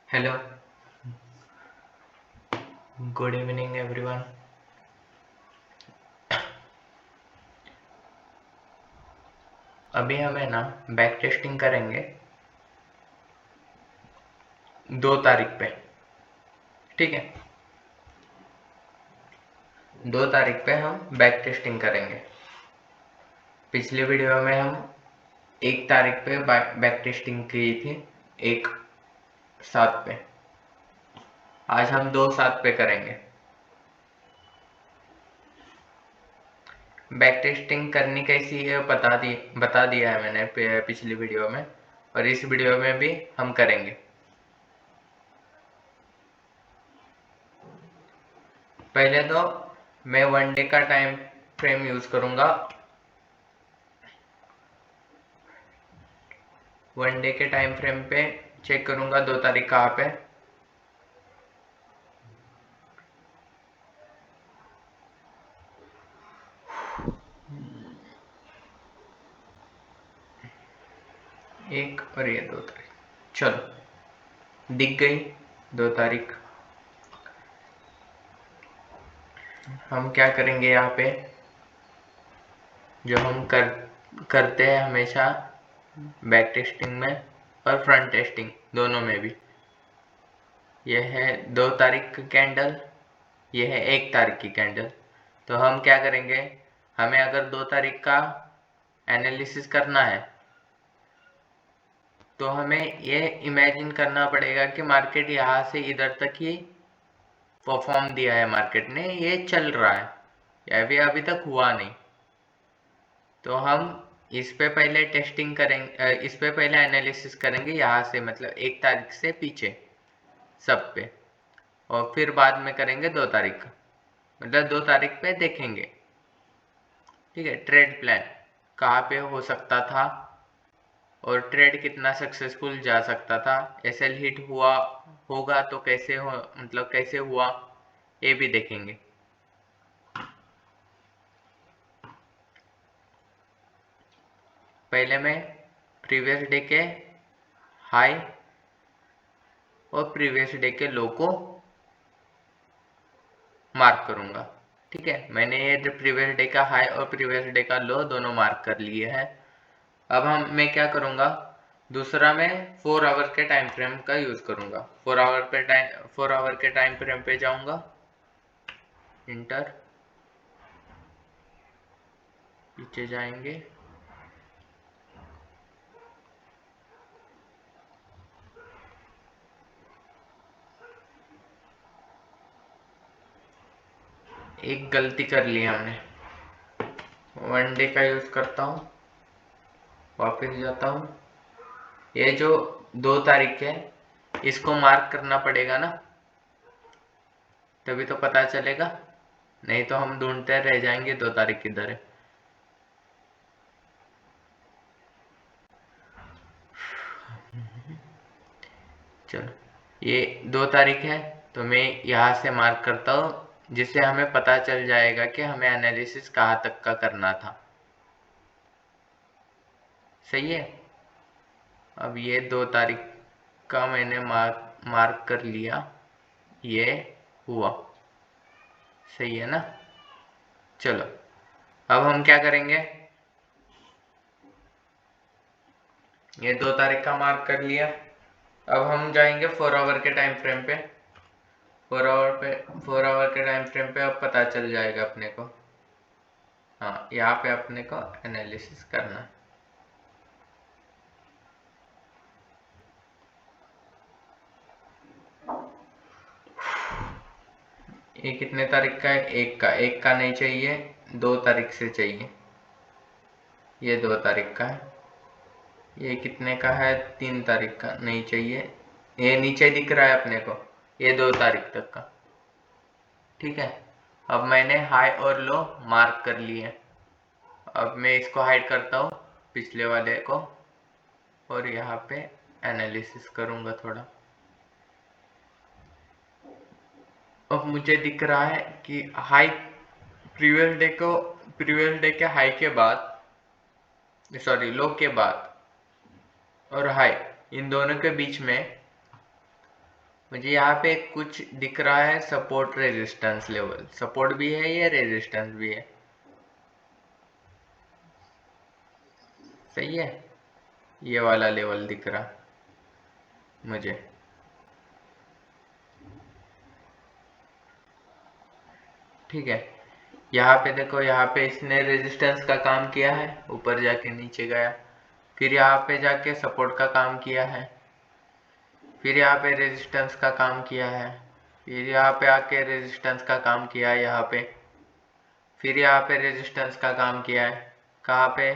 Hello, good evening everyone. अभी हमें ना बैक टेस्टिंग करेंगे 2 तारीख पे। ठीक है, 2 तारीख पे हम बैक टेस्टिंग करेंगे। पिछले वीडियो में हम 1 तारीख पे बैक टेस्टिंग की थी, 1/7 पे। आज हम 2/7 पे करेंगे। बैक टेस्टिंग करनी कैसी है बता दिया है मैंने पिछली वीडियो में, और इस वीडियो में भी हम करेंगे। पहले तो मैं 1 डे का टाइम फ्रेम यूज करूंगा। 1 डे के टाइम फ्रेम पे चेक करूंगा 2 तारीख कहाँ पे। एक और ये 2 तारीख, चलो दिख गई 2 तारीख। हम क्या करेंगे यहाँ पे, जो हम करते हैं हमेशा बैक टेस्टिंग में और फ्रंट टेस्टिंग दोनों में भी। यह है 2 तारीख की कैंडल, यह है 1 तारीख की कैंडल। तो हम क्या करेंगे, हमें अगर 2 तारीख का एनालिसिस करना है तो हमें ये इमेजिन करना पड़ेगा कि मार्केट यहाँ से इधर तक ही परफॉर्म दिया है, मार्केट ने ये चल रहा है, या भी अभी तक हुआ नहीं। तो हम इस पे पहले टेस्टिंग करेंगे, इस पे पहले एनालिसिस करेंगे यहाँ से, मतलब 1 तारीख से पीछे सब पे, और फिर बाद में करेंगे 2 तारीख का, मतलब 2 तारीख पे देखेंगे। ठीक है, ट्रेड प्लान कहाँ पे हो सकता था और ट्रेड कितना सक्सेसफुल जा सकता था, एसएल हिट हुआ होगा तो कैसे हो, मतलब कैसे हुआ, ये भी देखेंगे। पहले मैं प्रीवियस डे के हाई और प्रीवियस डे के लो को मार्क करूंगा। ठीक है, मैंने ये प्रीवियस डे का हाई और प्रीवियस डे का लो दोनों मार्क कर लिए हैं। अब मैं क्या करूंगा, दूसरा मैं 4 आवर के टाइम फ्रेम का यूज करूंगा। 4 आवर के टाइम फ्रेम पे जाऊंगा, इंटर, पीछे जाएंगे, एक गलती कर ली हमने। 1 डे का यूज करता हूँ, वापस जाता हूँ। ये जो 2 तारीख है इसको मार्क करना पड़ेगा ना, तभी तो पता चलेगा, नहीं तो हम ढूंढते रह जाएंगे 2 तारीख किधर है। चलो, ये 2 तारीख है तो मैं यहाँ से मार्क करता हूँ, जिससे हमें पता चल जाएगा कि हमें एनालिसिस कहाँ तक का करना था। सही है, अब ये 2 तारीख का मैंने मार्क कर लिया, ये हुआ। सही है ना। चलो, अब हम क्या करेंगे, ये 2 तारीख का मार्क कर लिया। अब हम जाएंगे 4 आवर के टाइम फ्रेम पे। 4 आवर के टाइम फ्रेम पे अब पता चल जाएगा अपने को। हाँ, यहाँ पे अपने को एनालिसिस करना है। ये कितने तारीख का है, एक का नहीं चाहिए, 2 तारीख से चाहिए। ये 2 तारीख का है। ये कितने का है, 3 तारीख का नहीं चाहिए, ये नीचे दिख रहा है अपने को, ये 2 तारीख तक का। ठीक है, अब मैंने हाई और लो मार्क कर लिए। अब मैं इसको हाइड करता हूँ, पिछले वाले को, और यहाँ पे एनालिसिस करूँगा थोड़ा। अब मुझे दिख रहा है कि हाई प्रीवियस डे के हाई के बाद, सॉरी लो के बाद और हाई, इन दोनों के बीच में मुझे यहाँ पे कुछ दिख रहा है सपोर्ट रेजिस्टेंस लेवल, सपोर्ट भी है ये, रेजिस्टेंस भी है, सही है। ये वाला लेवल दिख रहा मुझे, ठीक है। यहाँ पे देखो, यहाँ पे इसने रेजिस्टेंस का काम किया है, ऊपर जाके नीचे गया, फिर यहाँ पे जाके सपोर्ट का काम किया है, फिर यहाँ पे रेजिस्टेंस का काम किया है, फिर यहाँ पे आके रेजिस्टेंस का काम किया है यहाँ पे, फिर यहाँ पे रेजिस्टेंस का काम किया है, कहाँ पे,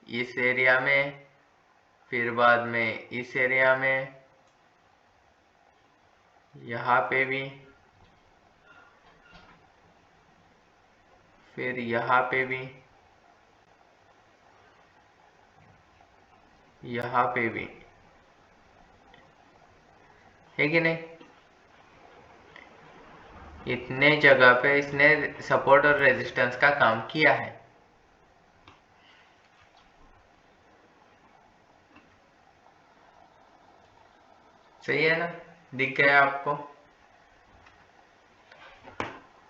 इस एरिया में, फिर बाद में इस एरिया में, यहाँ पे भी, फिर यहाँ पे भी, यहाँ पे भी, है कि नहीं। इतने जगह पे इसने सपोर्ट और रेजिस्टेंस का काम किया है। सही है ना, दिख गया आपको।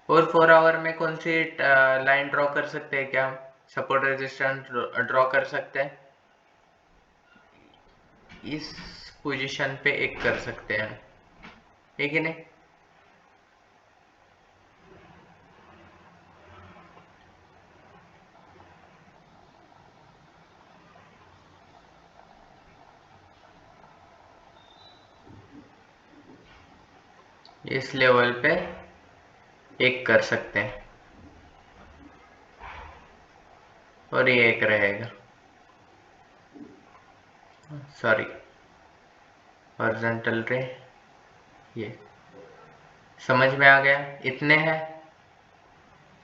और 4 आवर में कौन सी लाइन ड्रॉ कर सकते हैं क्या हम, सपोर्ट रेजिस्टेंस ड्रॉ कर सकते हैं, इस पोजीशन पे एक कर सकते हैं, है कि नहीं। इस लेवल पे एक कर सकते हैं, और ये एक रहेगा, सॉरी हॉरिजॉन्टल रे, ये समझ में आ गया। इतने हैं,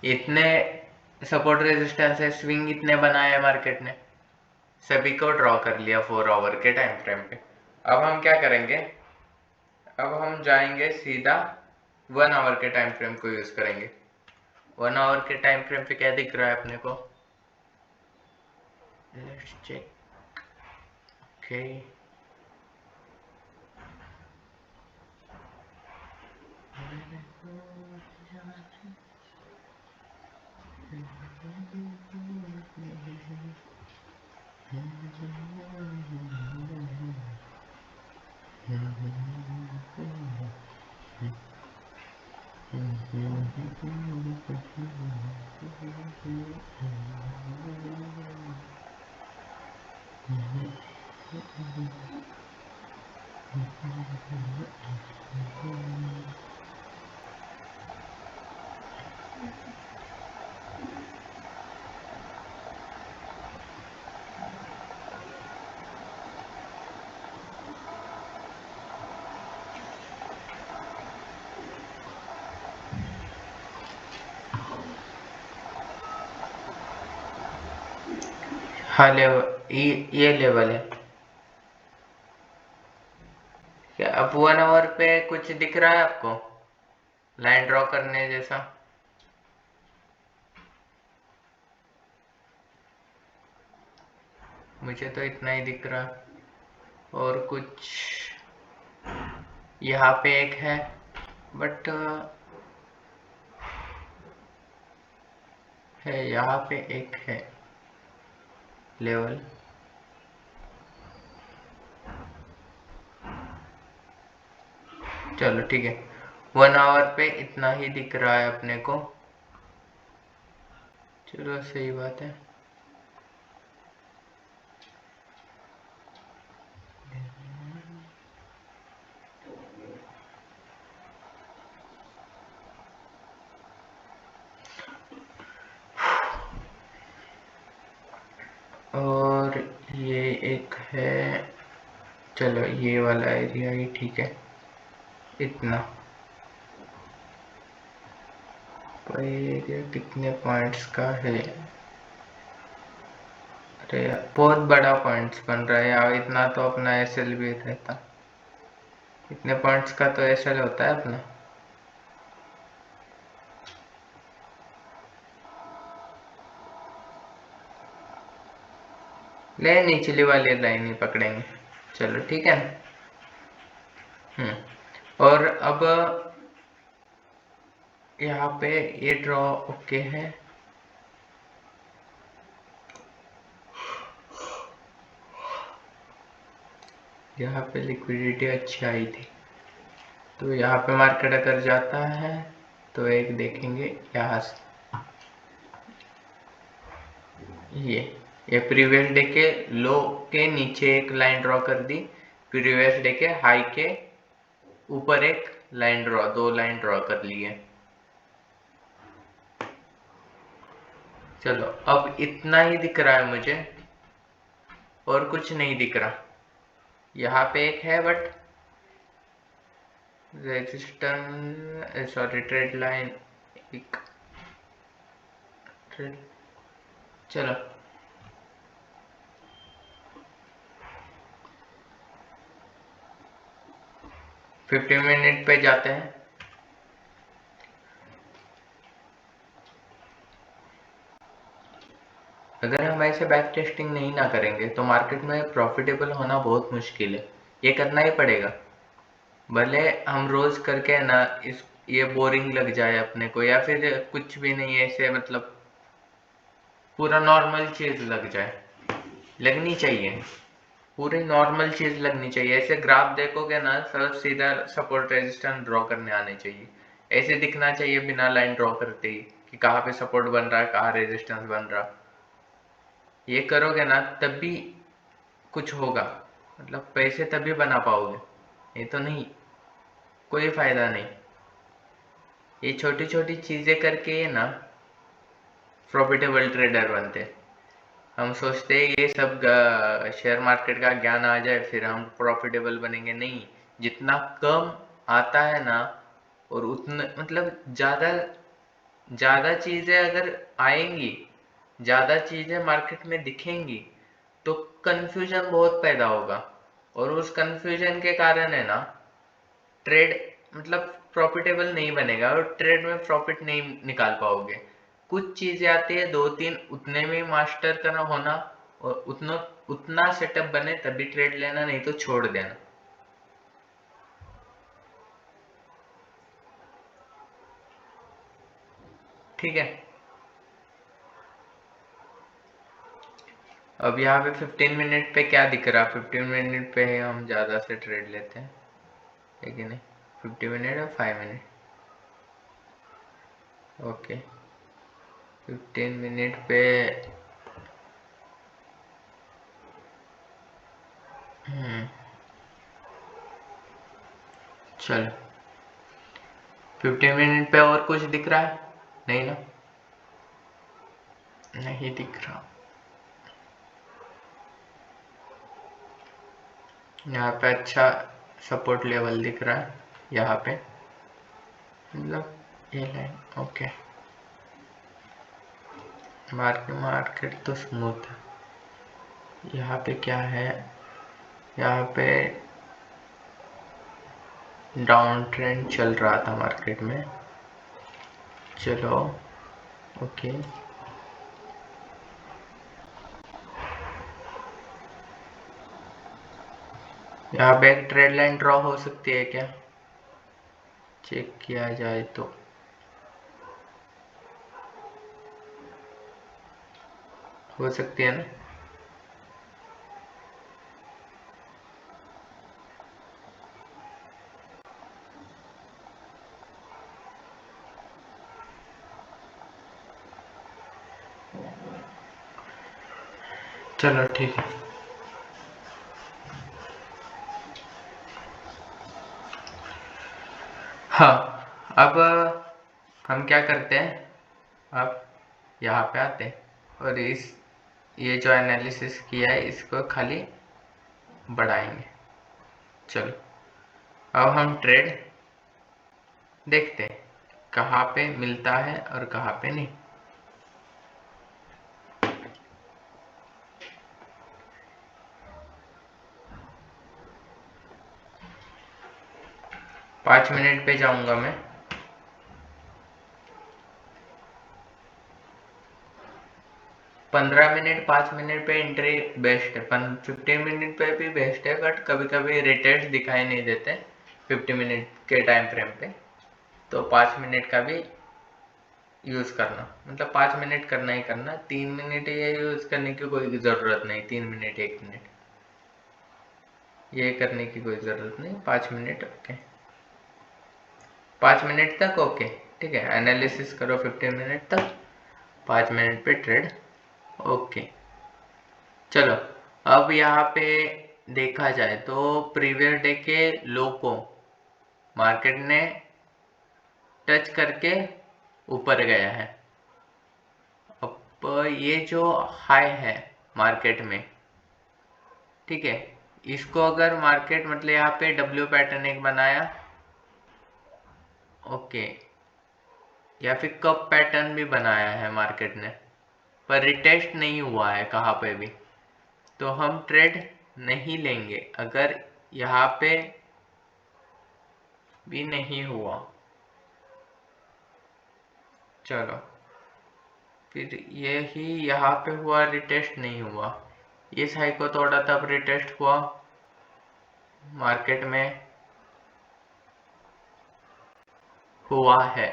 इतने सपोर्ट रेजिस्टेंस है, स्विंग इतने बनाए हैं मार्केट ने, सभी को ड्रॉ कर लिया 4 आवर के टाइम फ्रेम पे। अब हम क्या करेंगे, अब हम जाएंगे सीधा 1 आवर के टाइम फ्रेम को यूज करेंगे। 1 आवर के टाइम फ्रेम पे क्या दिख रहा है अपने को, लेट्स चेक, ओके, हाँ लेवल, ये लेवल है क्या। अब 1 आवर पे कुछ दिख रहा है आपको लाइन ड्रॉ करने जैसा, मुझे तो इतना ही दिख रहा। और कुछ यहाँ पे एक है, बट है यहाँ पे एक है लेवल, चलो ठीक है। 1 आवर पे इतना ही दिख रहा है अपने को, चलो सही बात है। और ये एक है, चलो ये वाला एरिया ही ठीक है, इतना एरिया कितने पॉइंट्स का है, अरे बहुत बड़ा पॉइंट्स बन रहा है यार, इतना तो अपना एसएल भी रहता, इतने पॉइंट्स का तो एसएल होता है अपना। ले निचली वाली लाइन ही पकड़ेंगे, चलो ठीक है। और अब यहाँ पे ये ड्रॉ ओके है, यहाँ पे लिक्विडिटी अच्छी आई थी, तो यहाँ पे मार्केट अगर जाता है तो एक देखेंगे यहाँ से ये प्रीवियस डे के लो के नीचे एक लाइन ड्रॉ कर दी, प्रीवियस डे के हाई के ऊपर एक लाइन ड्रॉ, 2 लाइन ड्रॉ कर लिए। चलो अब इतना ही दिख रहा है मुझे और कुछ नहीं दिख रहा। यहाँ पे एक है but resistance sorry trade line एक ट्रेड। चलो फिफ्टीन मिनट पे जाते हैं। अगर हम ऐसे बैक टेस्टिंग नहीं ना करेंगे तो मार्केट में प्रॉफिटेबल होना बहुत मुश्किल है, ये करना ही पड़ेगा। भले हम रोज करके ना इस ये बोरिंग लग जाए अपने को, या फिर कुछ भी नहीं ऐसे मतलब पूरा नॉर्मल चीज लग जाए, लगनी चाहिए, पूरी नॉर्मल चीज लगनी चाहिए। ऐसे ग्राफ देखोगे ना सब सीधा सपोर्ट रेजिस्टेंस ड्रॉ करने आने चाहिए, ऐसे दिखना चाहिए बिना लाइन ड्रॉ करते ही कि कहाँ पे सपोर्ट बन रहा है कहाँ रेजिस्टेंस बन रहा। ये करोगे ना तभी कुछ होगा, मतलब पैसे तभी बना पाओगे, नहीं तो नहीं, कोई फायदा नहीं। ये छोटी छोटी चीजें करके ना प्रॉफिटेबल ट्रेडर बनते। हम सोचते हैं ये सब शेयर मार्केट का ज्ञान आ जाए फिर हम प्रॉफिटेबल बनेंगे, नहीं। जितना कम आता है ना और उतने मतलब ज्यादा ज्यादा चीजें अगर आएंगी, ज्यादा चीजें मार्केट में दिखेंगी तो कंफ्यूजन बहुत पैदा होगा, और उस कंफ्यूजन के कारण है ना ट्रेड मतलब प्रॉफिटेबल नहीं बनेगा और ट्रेड में प्रॉफिट नहीं निकाल पाओगे। कुछ चीजें आती है 2-3 उतने में मास्टर करना होना, और उतना सेटअप बने तभी ट्रेड लेना, नहीं तो छोड़ देना। ठीक है। अब यहाँ पे 15 मिनट पे क्या दिख रहा है, 15 मिनट पे हम ज्यादा से ट्रेड लेते हैं, है कि नहीं? 50 मिनट और 5 मिनट, ओके। 15 मिनट पे चलो 15 मिनट पे और कुछ दिख रहा है? नहीं ना, नहीं दिख रहा। यहाँ पे अच्छा सपोर्ट लेवल दिख रहा है, यहाँ पे मतलब ये लाइन ओके। मार्केट तो स्मूथ है। यहाँ पे क्या है, यहाँ पे डाउन ट्रेंड चल रहा था मार्केट में, चलो ओके। यहाँ पे एक ट्रेड लाइन ड्रॉ हो सकती है क्या, चेक किया जाए तो? हो सकती है ना। चलो ठीक है। हाँ अब हम क्या करते हैं, अब यहाँ पे आते हैं और इस ये जो एनालिसिस किया है इसको खाली बढ़ाएंगे। चलो अब हम ट्रेड देखते हैं कहाँ पे मिलता है और कहाँ पे नहीं। पाँच मिनट पे जाऊंगा मैं। 15 मिनट 5 मिनट पे एंट्री बेस्ट है, 15 मिनट पे भी बेस्ट है, बट कभी कभी रिटर्न्स दिखाई नहीं देते। 50 मिनट के टाइम फ्रेम पे, तो 5 मिनट का भी यूज करना, मतलब 5 मिनट करना ही करना, 3 मिनट ये यूज करने की कोई जरूरत नहीं, 3 मिनट 1 मिनट ये करने की कोई जरूरत नहीं, 5 मिनट ओके, 5 मिनट तक ओके, ठीक है। एनालिसिस करो 15 मिनट तक, 5 मिनट पे ट्रेड ओके। चलो अब यहाँ पे देखा जाए तो प्रीवियस डे के लो को मार्केट ने टच करके ऊपर गया है। अब ये जो हाई है मार्केट में, ठीक है, इसको अगर मार्केट मतलब यहाँ पे डब्ल्यू पैटर्न एक बनाया ओके, या फिर कप पैटर्न भी बनाया है मार्केट ने, पर रिटेस्ट नहीं हुआ है कहाँ पे भी, तो हम ट्रेड नहीं लेंगे अगर यहाँ पे भी नहीं हुआ। चलो फिर ये ही यहाँ पे हुआ, रिटेस्ट नहीं हुआ, इस हाई को तोड़ा तब रिटेस्ट हुआ, मार्केट में हुआ है,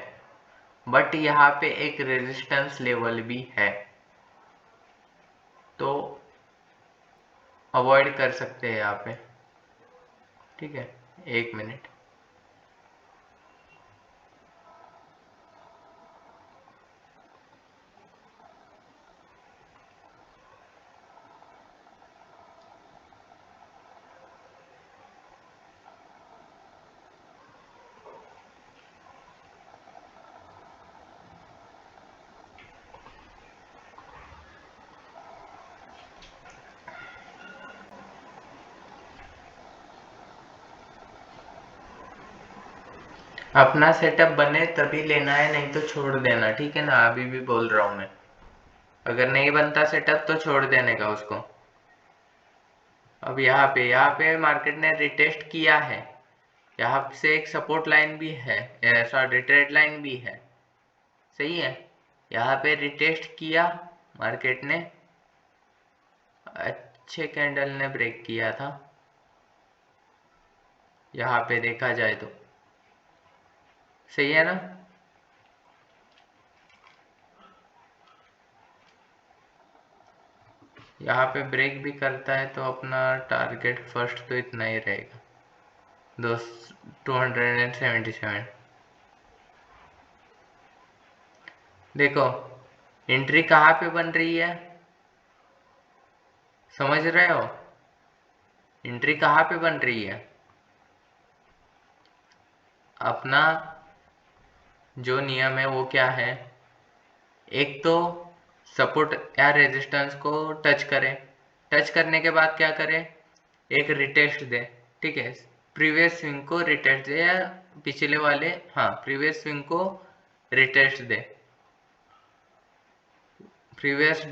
बट यहाँ पे एक रेजिस्टेंस लेवल भी है, तो अवॉइड कर सकते हैं यहाँ पे, ठीक है। 1 मिनट, अपना सेटअप बने तभी लेना है, नहीं तो छोड़ देना, ठीक है ना, अभी भी बोल रहा हूँ मैं, अगर नहीं बनता सेटअप तो छोड़ देने का उसको। अब यहाँ पे मार्केट ने रिटेस्ट किया है, यहाँ से एक सपोर्ट लाइन भी है, सॉरी ट्रेड लाइन भी है, सही है। यहाँ पे रिटेस्ट किया मार्केट ने, अच्छे कैंडल ने ब्रेक किया था, यहाँ पे देखा जाए तो सही है ना। यहाँ पे ब्रेक भी करता है तो अपना टारगेट फर्स्ट तो इतना ही रहेगा, 277। देखो एंट्री कहाँ पे बन रही है, समझ रहे हो, एंट्री कहाँ पे बन रही है, अपना जो नियम है वो क्या है, एक तो सपोर्ट या रेजिस्टेंस को टच करे, टच करने के बाद क्या करे, एक रिटेस्ट दे, ठीक है, प्रीवियस स्विंग को रिटेस्ट दे, या पिछले वाले, हाँ प्रीवियस स्विंग को रिटेस्ट दे, प्रीवियस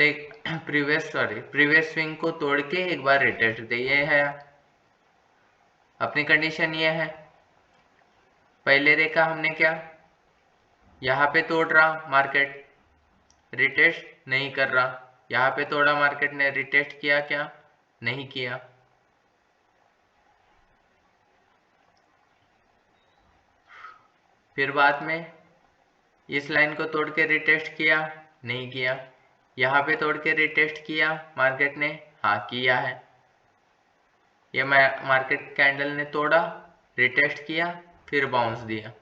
स्विंग को तोड़ के एक बार रिटेस्ट दे, ये है अपनी कंडीशन, ये है। पहले देखा हमने क्या, यहाँ पे तोड़ रहा मार्केट, रिटेस्ट नहीं कर रहा, यहाँ पे तोड़ा मार्केट ने, रिटेस्ट किया क्या, नहीं किया, फिर बाद में इस लाइन को तोड़ के रिटेस्ट किया, नहीं किया, यहाँ पे तोड़ के रिटेस्ट किया मार्केट ने, हाँ किया है, ये मार्केट कैंडल ने तोड़ा, रिटेस्ट किया, फिर बाउंस दिया,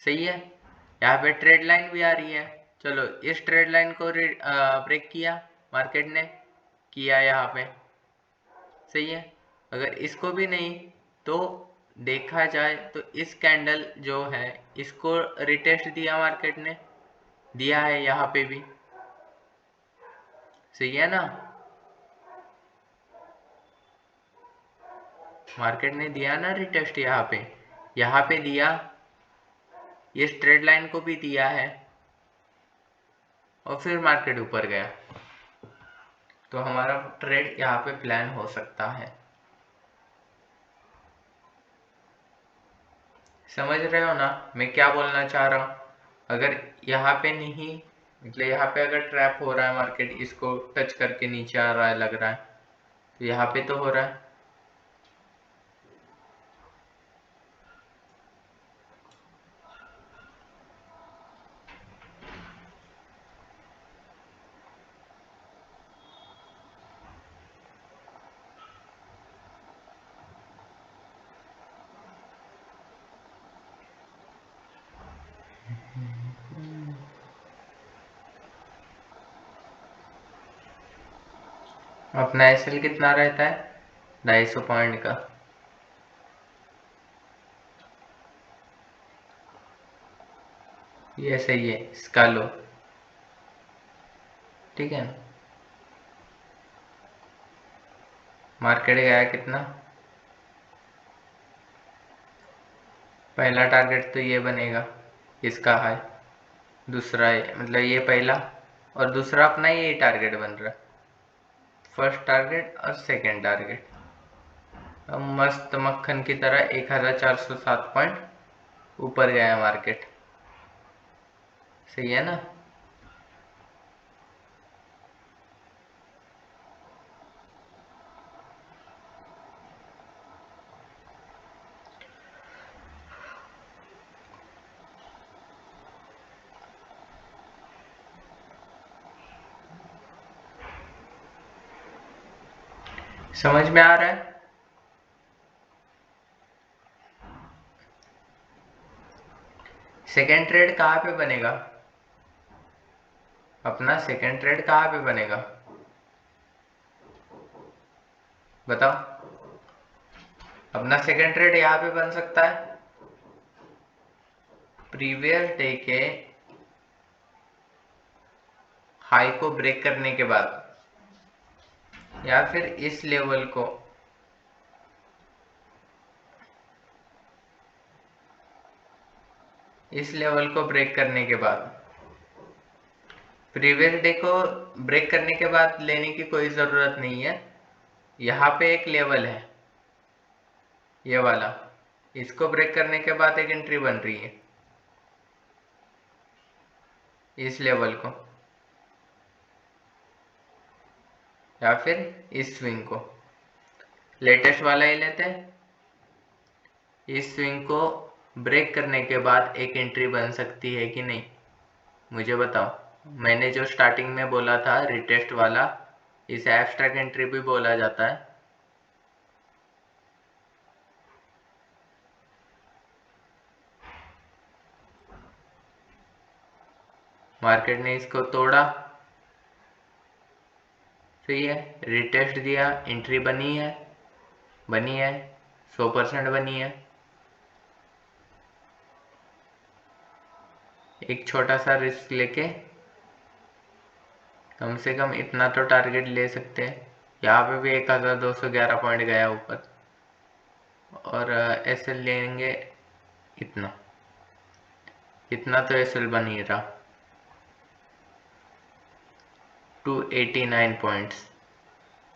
सही है। यहाँ पे ट्रेड लाइन भी आ रही है, चलो इस ट्रेड लाइन को ब्रेक किया मार्केट ने, किया यहाँ पे, सही है। अगर इसको भी नहीं तो देखा जाए तो इस कैंडल जो है इसको रिटेस्ट दिया मार्केट ने, दिया है यहाँ पे भी, सही है ना, मार्केट ने दिया ना रिटेस्ट, यहाँ पे दिया, इस ट्रेड लाइन को भी दिया है, और फिर मार्केट ऊपर गया, तो हमारा ट्रेड यहाँ पे प्लान हो सकता है, समझ रहे हो ना मैं क्या बोलना चाह रहा हूँ। अगर यहाँ पे नहीं, मतलब यहाँ पे अगर ट्रैप हो रहा है मार्केट, इसको टच करके नीचे आ रहा है लग रहा है, तो यहाँ पे तो हो रहा है, अपना एसएल कितना रहता है? 250 पॉइंट का। ये सही है, इसका लो, ठीक है। मार्केट गया कितना? पहला टारगेट तो ये बनेगा, इसका हाई। दूसरा ये, मतलब ये पहला, और दूसरा अपना ये टारगेट बन रहा है, फर्स्ट टारगेट और सेकंड टारगेट। अब मस्त मक्खन की तरह 1407 पॉइंट ऊपर गया मार्केट, सही है ना। समझ में आ रहा है? सेकेंड ट्रेड कहाँ पे बनेगा? अपना सेकेंड ट्रेड कहाँ पे बनेगा, बताओ। अपना सेकेंड ट्रेड यहाँ पे बन सकता है, प्रीवियस डे के हाई को ब्रेक करने के बाद, या फिर इस लेवल को, इस लेवल को ब्रेक करने के बाद। प्रीवियस डे को ब्रेक करने के बाद लेने की कोई ज़रूरत नहीं है। यहाँ पे एक लेवल है, ये वाला, इसको ब्रेक करने के बाद एक एंट्री बन रही है, इस लेवल को, या फिर इस स्विंग को। लेटेस्ट वाला ही लेते हैं। इस स्विंग को ब्रेक करने के बाद एक एंट्री बन सकती है कि नहीं, मुझे बताओ। मैंने जो स्टार्टिंग में बोला था रिटेस्ट वाला, इसे एब्स्ट्रैक्ट एंट्री भी बोला जाता है। मार्केट ने इसको तोड़ा, सही है, रिटेस्ट दिया, एंट्री बनी है, 100% बनी है। एक छोटा सा रिस्क लेके कम से कम इतना तो टारगेट ले सकते हैं। यहाँ पे भी 1211 पॉइंट गया ऊपर, और एसएल लेंगे इतना, इतना तो एसएल बन ही रहा, 289 पॉइंट्स।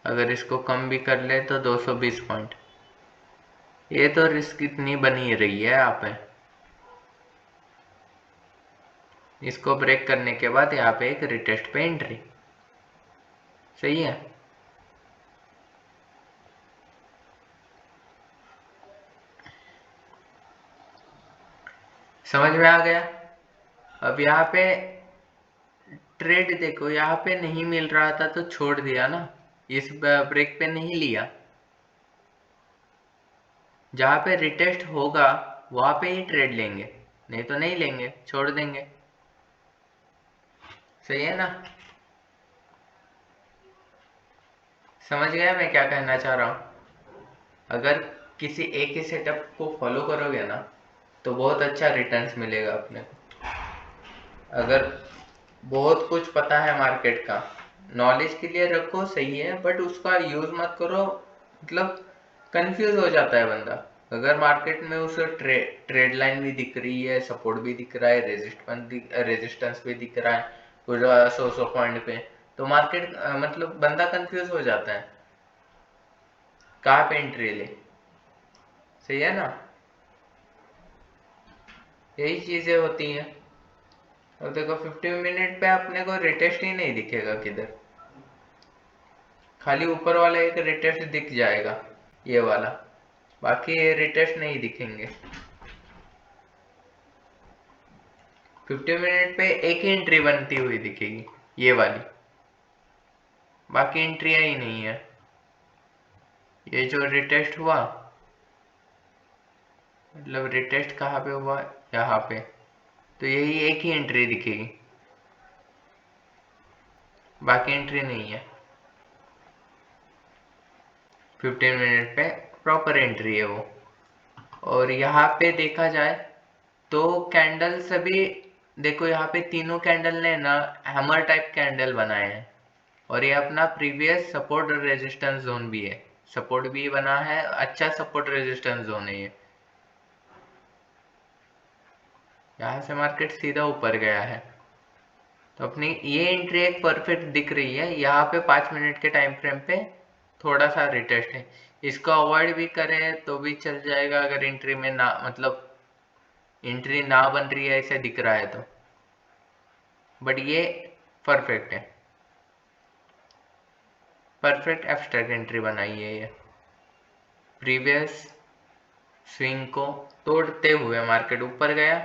अगर इसको कम भी कर ले तो 220 पॉइंट। ये तो रिस्क इतनी बनी रही है यहाँ पे। इसको ब्रेक करने के बाद यहाँ पे एक रिटेस्ट पे एंट्री, सही है। समझ में आ गया? अब यहाँ पे ट्रेड देखो, यहाँ पे नहीं मिल रहा था तो छोड़ दिया ना, इस ब्रेक पे नहीं लिया। जहाँ पे रिटेस्ट होगा वहां पे ही ट्रेड लेंगे, नहीं तो नहीं लेंगे, छोड़ देंगे, सही है ना। समझ गया मैं क्या कहना चाह रहा हूँ? अगर किसी एक ही सेटअप को फॉलो करोगे ना तो बहुत अच्छा रिटर्न्स मिलेगा अपने को। अगर बहुत कुछ पता है मार्केट का, नॉलेज के लिए रखो, सही है, बट उसका यूज मत करो, मतलब कंफ्यूज हो जाता है बंदा। अगर मार्केट में उसे ट्रेड लाइन भी दिख रही है, सपोर्ट भी दिख रहा है, रेजिस्टेंस भी दिख रहा है कुछ 100 पॉइंट पे, तो मार्केट मतलब बंदा कंफ्यूज हो जाता है कहाँ पे एंट्री ले, सही है ना। यही चीजें होती हैं। और देखो 15 मिनट पे अपने को रिटेस्ट ही नहीं दिखेगा किधर, खाली ऊपर वाला एक रिटेस्ट दिख जाएगा, ये वाला, बाकी ये रिटेस्ट नहीं दिखेंगे। 15 मिनट पे एक ही एंट्री बनती हुई दिखेगी, ये वाली, बाकी एंट्रियां ही नहीं है। ये जो रिटेस्ट हुआ, मतलब रिटेस्ट कहाँ पे हुआ, यहाँ पे, तो यही एक ही एंट्री दिखेगी, बाकी एंट्री नहीं है। 15 मिनट पे प्रॉपर एंट्री है वो। और यहाँ पे देखा जाए तो कैंडल सभी, देखो यहाँ पे तीनों कैंडल ने ना हैमर टाइप कैंडल बनाए हैं, और ये अपना प्रीवियस सपोर्ट और रेजिस्टेंस जोन भी है, सपोर्ट भी बना है, अच्छा सपोर्ट रेजिस्टेंस जोन है ये। यहाँ से मार्केट सीधा ऊपर गया है, तो अपनी ये एंट्री एक परफेक्ट दिख रही है। यहाँ पे 5 मिनट के टाइम फ्रेम पे थोड़ा सा रिटेस्ट है, इसको अवॉइड भी करें तो भी चल जाएगा अगर एंट्री में ना, मतलब एंट्री ना बन रही है ऐसे दिख रहा है तो, बट ये परफेक्ट है, परफेक्ट एब्स्ट्रैक्ट एंट्री बनाई है ये। प्रीवियस स्विंग को तोड़ते हुए मार्केट ऊपर गया,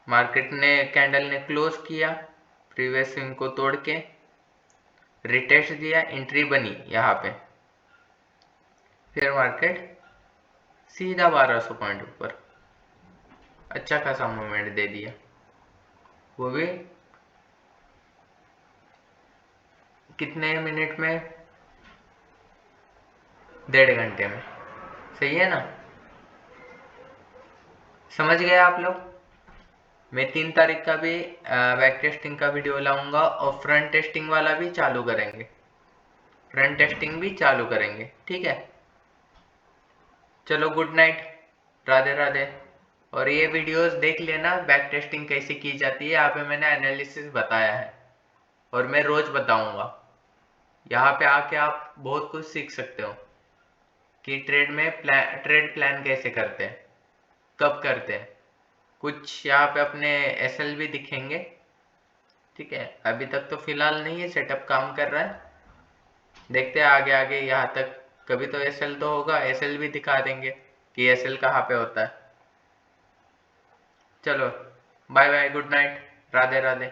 मार्केट ने कैंडल ने क्लोज किया प्रीवियस स्विंग को तोड़ के, रिटेस्ट दिया, एंट्री बनी यहाँ पे, फिर मार्केट सीधा 1200 पॉइंट ऊपर अच्छा खासा मूवमेंट दे दिया, वो भी कितने मिनट में, 1.5 घंटे में। सही है ना, समझ गए आप लोग। मैं 3 तारीख का भी बैक टेस्टिंग का वीडियो लाऊंगा और फ्रंट टेस्टिंग वाला भी चालू करेंगे, फ्रंट टेस्टिंग भी चालू करेंगे, ठीक है। चलो गुड नाइट, राधे राधे। और ये वीडियोस देख लेना बैक टेस्टिंग कैसे की जाती है, यहाँ पे मैंने एनालिसिस बताया है और मैं रोज बताऊंगा। यहाँ पे आके आप बहुत कुछ सीख सकते हो कि ट्रेड में ट्रेड प्लान कैसे करते हैं, कब करते हैं। कुछ यहाँ पे अपने एसएल भी दिखेंगे, ठीक है। अभी तक तो फिलहाल नहीं है, सेटअप काम कर रहा है, देखते हैं आगे आगे यहाँ तक, कभी तो एसएल तो होगा, एसएल भी दिखा देंगे कि एसएल कहाँ पे होता है। चलो bye bye, good night, Radhe Radhe.